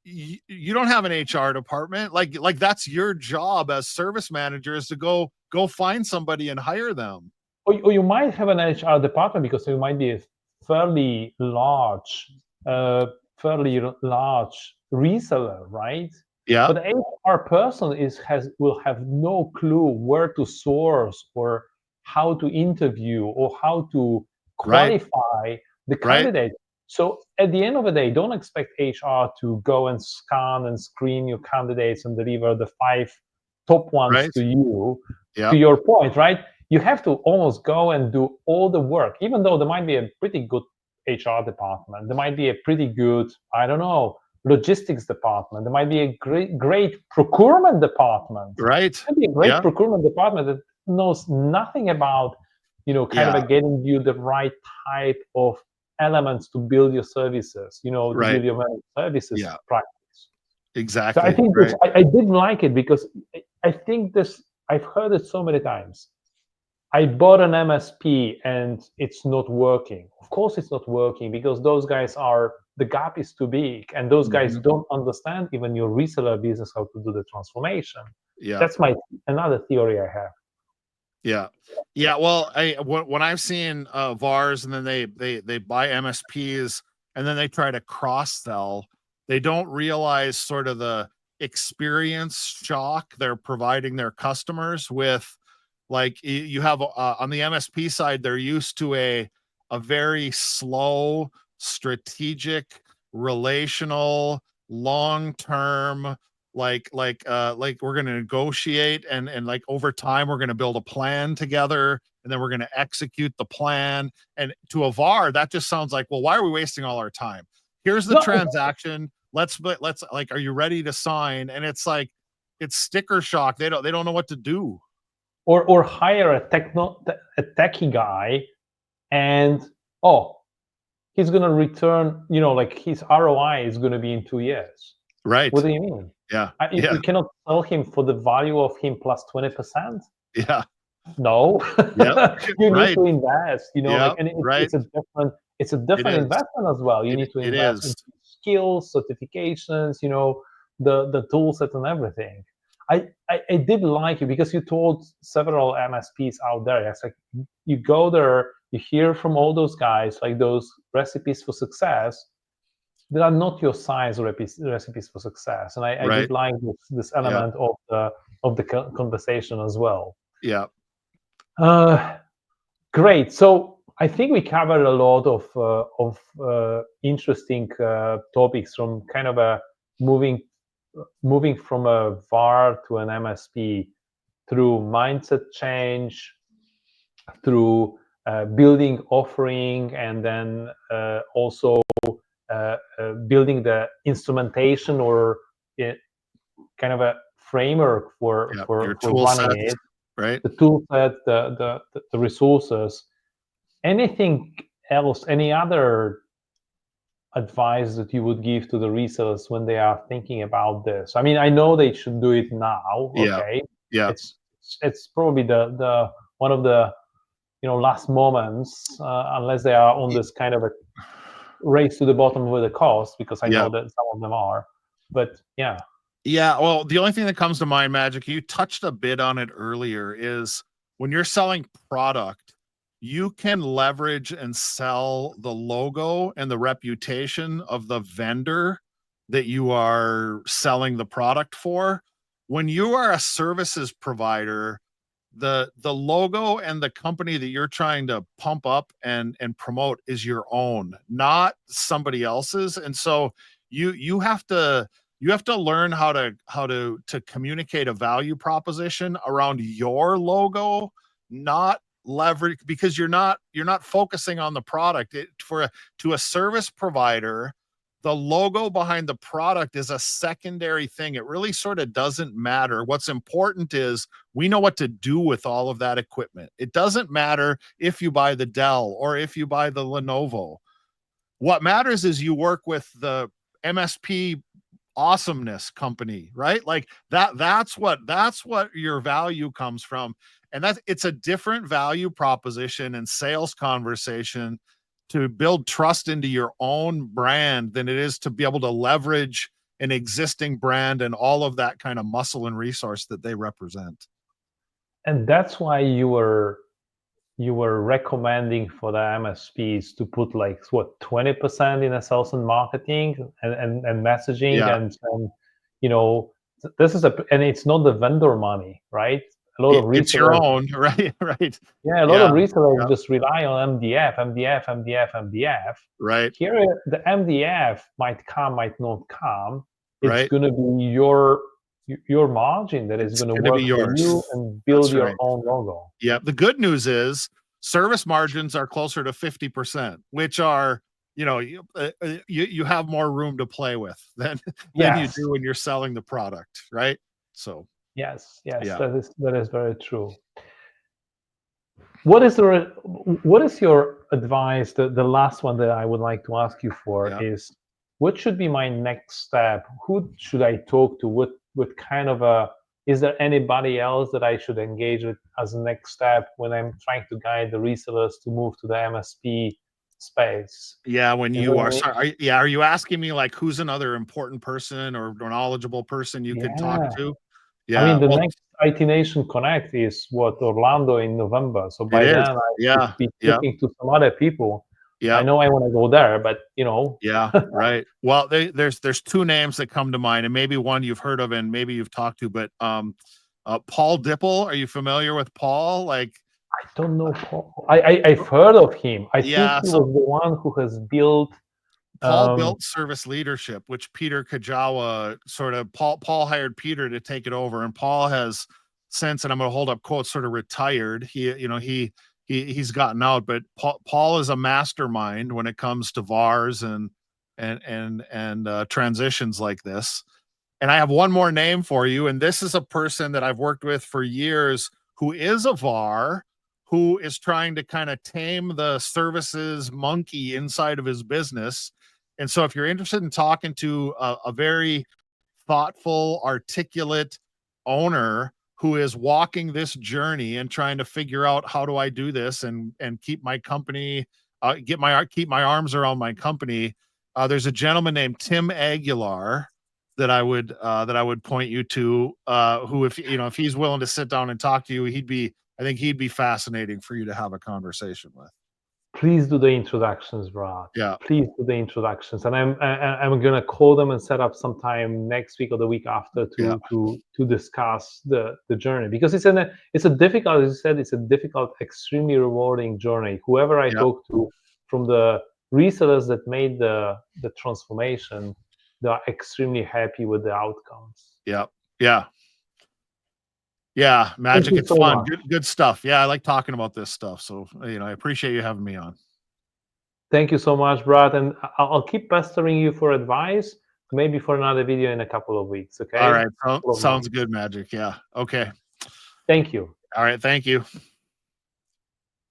S2: you don't have an HR department. Like that's your job as service manager, is to go find somebody and hire them.
S1: Or you might have an HR department because you might be a fairly large, uh, reseller, right?
S2: Yeah.
S1: But the HR person will have no clue where to source or how to interview or how to
S2: Right.
S1: qualify the
S2: Right.
S1: candidate. So at the end of the day, don't expect HR to go and scan and screen your candidates and deliver the 5 top ones
S2: Right.
S1: to you.
S2: Yeah.
S1: To your point, right? You have to almost go and do all the work, even though there might be a pretty good HR department. There might be a pretty good, I don't know, logistics department. There might be a great procurement department.
S2: Right.
S1: There might be a great
S2: Yeah.
S1: procurement department that knows nothing about,
S2: Yeah.
S1: getting you the right type of elements to build your services, to
S2: Right.
S1: build your managed services
S2: Yeah.
S1: practice. So
S2: Exactly.
S1: I think
S2: Right.
S1: I did like it because I think I've heard it so many times. I bought an MSP and it's not working. Of course, it's not working because the gap is too big, and those guys
S2: Mhm.
S1: don't understand even your reseller business how to do the transformation.
S2: Yeah.
S1: That's another theory I have.
S2: Yeah. Yeah. Well, when I've seen VARs and then they buy MSPs and then they try to cross sell, they don't realize sort of the experience shock they're providing their customers with. Like you have on the MSP side, they're used to a very slow, strategic, relational, long term, like we're going to negotiate and like over time we're going to build a plan together and then we're going to execute the plan. And to a VAR, that just sounds like, well, why are we wasting all our time? Here's the
S1: No,
S2: transaction. Let's like, are you ready to sign? And it's like, it's sticker shock. They don't know what to do.
S1: or hire a techie guy, and he's gonna return. Like his ROI is gonna be in 2 years.
S2: Right.
S1: What do you mean?
S2: Yeah.
S1: You,
S2: Yeah.
S1: you cannot sell him for the value of him plus 20%.
S2: Yeah.
S1: No,
S2: Yep.
S1: you need
S2: Right.
S1: to invest.
S2: Yep.
S1: And
S2: Right.
S1: it's a
S2: It
S1: different
S2: is.
S1: investment as well. You need to
S2: It
S1: invest in
S2: is.
S1: skills, certifications, the tool set and everything. I did like it because you told several MSPs out there. It's like you go there, you hear from all those guys, like those recipes for success. They are not your science recipes for success, and I
S2: Right.
S1: did like this
S2: Yeah.
S1: element of the conversation as well.
S2: Yeah.
S1: Great. So I think we covered a lot of interesting topics, from kind of a moving from a VAR to an MSP, through mindset change, through building offering, and then also building the instrumentation or kind of a framework for
S2: Yeah.
S1: for
S2: Your
S1: for
S2: tool
S1: running
S2: set.
S1: it,
S2: Right.
S1: the tool set, the resources. Anything else? Any other advice that you would give to the resellers when they are thinking about this? I mean, I know they should do it now.
S2: Yeah.
S1: Okay,
S2: Yeah.
S1: it's probably the one of the last moments, unless they are on this kind of a race to the bottom with the cost, because I
S2: Yeah.
S1: know that some of them are. But yeah.
S2: Yeah, well, the only thing that comes to mind, Magic, you touched a bit on it earlier, is when you're selling product, you can leverage and sell the logo and the reputation of the vendor that you are selling the product for. When you are a services provider, the logo and the company that you're trying to pump up and promote is your own, not somebody else's. And so you have to learn how to communicate a value proposition around your logo, not leverage, because you're not focusing on the product. To a service provider, the logo behind the product is a secondary thing. It really sort of doesn't matter. What's important is we know what to do with all of that equipment. It doesn't matter if you buy the Dell or if you buy the Lenovo. What matters is you work with the MSP awesomeness company, right? Like that's what your value comes from. And it's a different value proposition and sales conversation to build trust into your own brand than it is to be able to leverage an existing brand and all of that kind of muscle and resource that they represent.
S1: And that's why you were recommending for the MSPs to put like what 20% in a sales and marketing and messaging,
S2: Yeah.
S1: and you know, this is and it's not the vendor money, right? A lot of resellers,
S2: It's your own, right? Right.
S1: yeah, a lot of resellers
S2: Yeah.
S1: just rely on MDF.
S2: Right.
S1: Here, the MDF might come, might not come. It's
S2: Right.
S1: going to be your margin that is
S2: It's
S1: going to
S2: gonna
S1: work
S2: be
S1: for
S2: yours.
S1: you and build
S2: That's
S1: your
S2: right.
S1: own logo.
S2: Yeah. The good news is service margins are closer to 50%, which are, you know, you have more room to play with than you
S1: Yes.
S2: do when you're selling the product, right? So
S1: Yes,
S2: yeah.
S1: that is very true. What is your advice? The last one that I would like to ask you for
S2: Yeah.
S1: is, what should be my next step? Who should I talk to? What kind of is there anybody else that I should engage with as a next step when I'm trying to guide the resellers to move to the MSP space?
S2: Yeah, when
S1: Is
S2: you
S1: there
S2: are
S1: any-
S2: sorry, are you asking me like who's another important person or knowledgeable person you could talk
S1: Yeah,
S2: to?
S1: I
S2: Yeah,
S1: mean, the
S2: well,
S1: next IT Nation Connect is what, Orlando in November. So
S2: it
S1: by
S2: is.
S1: then I should
S2: Yeah,
S1: be
S2: yeah,
S1: talking to some other people. I
S2: yeah,
S1: know I want to go there, but you know,
S2: yeah, right. Well, there's two names that come to mind, and maybe one you've heard of and maybe you've talked to, but Paul Dipple, are you familiar with Paul? Like,
S1: I don't know Paul. I've heard of him. I think
S2: yeah,
S1: he
S2: so
S1: was the one who has built.
S2: Paul
S1: Um,
S2: built service leadership, which Peter Kajawa sort of Paul hired Peter to take it over, and Paul has since, and I'm going to hold up quotes, sort of retired. He's gotten out, but Paul is a mastermind when it comes to VARs and transitions like this. And I have one more name for you, and this is a person that I've worked with for years who is a VAR who is trying to kind of tame the services monkey inside of his business. And so if you're interested in talking to a very thoughtful, articulate owner who is walking this journey and trying to figure out how do I do this and keep my company, keep my arms around my company, there's a gentleman named Tim Aguilar that I would point you to, who, if he's willing to sit down and talk to you, I think he'd be fascinating for you to have a conversation with.
S1: please do the introductions, Brad.
S2: Yeah.
S1: Please do the introductions, and I'm gonna call them and set up some time next week or the week after
S2: Yeah.
S1: to discuss the journey, because it's a difficult, as you said, it's a difficult, extremely rewarding journey. Whoever I
S2: Yeah.
S1: talk to from the resellers that made the transformation, they are extremely happy with the outcomes.
S2: Yeah. Yeah. Yeah.
S1: Thank
S2: Magic
S1: you
S2: and
S1: so
S2: fun.
S1: much.
S2: Good stuff. Yeah. I like talking about this stuff. So, I appreciate you having me on.
S1: Thank you so much, Brad, and I'll keep pestering you for advice, maybe for another video in a couple of weeks,
S2: All
S1: okay?
S2: right.
S1: Couple of
S2: Sounds
S1: months.
S2: good, Magic. Yeah. Okay.
S1: Thank you.
S2: All right. Thank you.